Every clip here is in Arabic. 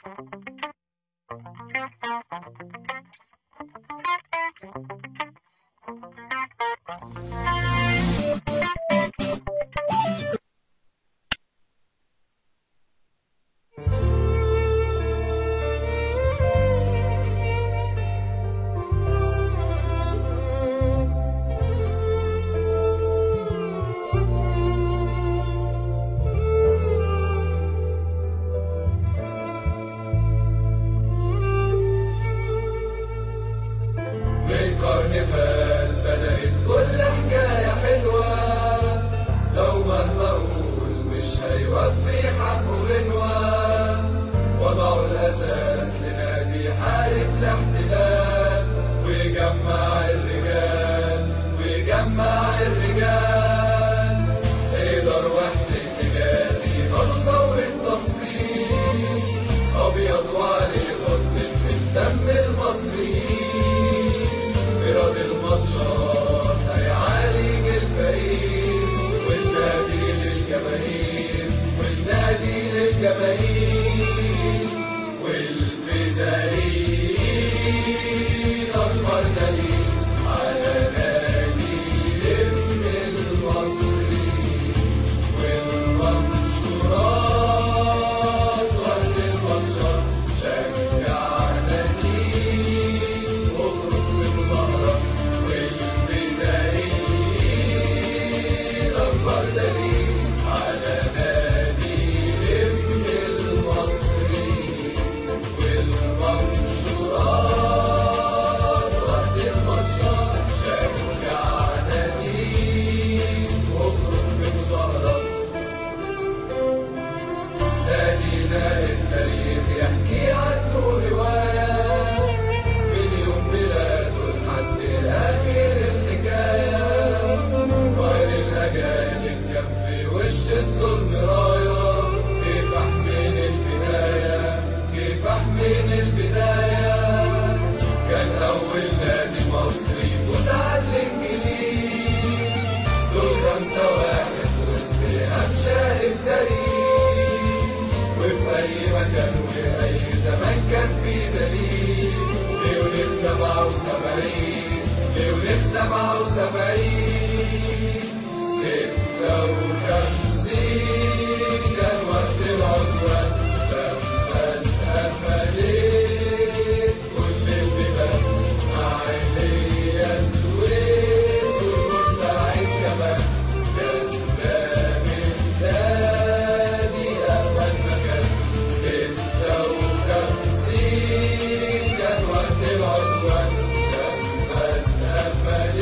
من قرن فات بدأت كل حكاية حلوة، لو مهما أقول مش هيوفي حقه غنوة. وضعوا الأساس لنادي حارب الاحتلال، ويجمع الرجال ويجمع الرجال. حيدر وحسين حجازي قالوا ثورة تنصير، أبيض وعليه خط من دم المصريين. بيراد الماتشات هيعالج الفقير، والنادي للجماهير والنادي للجماهير. والفدائيين أكبر دليل على نادي الابن المصري. والمنشورات وقت الماتشات شجع ناديك واخرج بمظاهرة. والفدائيين أكبر دليل على نادي الابن المصري. والمنشورات وقت الماتشات شجع ناديك واخرج بمظاهرة. نادينا التاريخ يحكي عنه رواية، من يوم ميلاده لحد آخر الحكاية. طاير الأجانب كان في وش الظلم راية، كيف أحمين البداية كيف أحمين البداية. كان أول نادي مصري يفوز على الإنجليز، دول 5-1 وسط أنشاء التاريخ. وفي أي مكان وأي زمان كان في دليل، ليونيك 77 ليونيك 77. 56 كان وقت العدوان، لما اتقفلت كل البيبان. إسماعيلية السويس والبورسعيد كمان، كان باب النادي أول مكان. 56 كان وقت العدوان، لما اتقفلت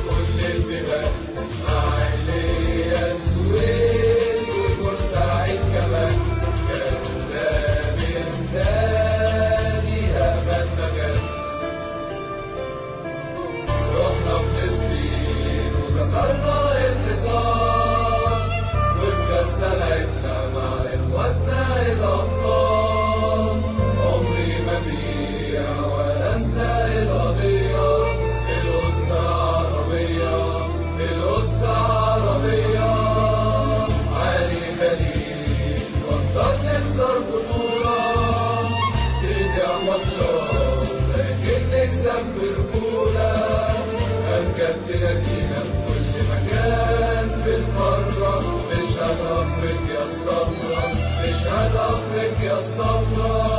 كل البيبان. إسماعيلية السويس والبورسعيد كمان، كان باب النادي أول مكان. رحنا فلسطين وكسرنا الحصار، وفي غزة لعبنا مع إخواتنا الأبطال. عمري ما بيع ولا أنسى القضية، القدس عربية القدس عربية. علي خليل فضل نكسر بطولة، ترجع ماتشات لكن نكسب برجولة. أمجد نادينا في كل مكان في القارة، نشهد أفريقيا السمرا نشهد أفريقيا السمرا.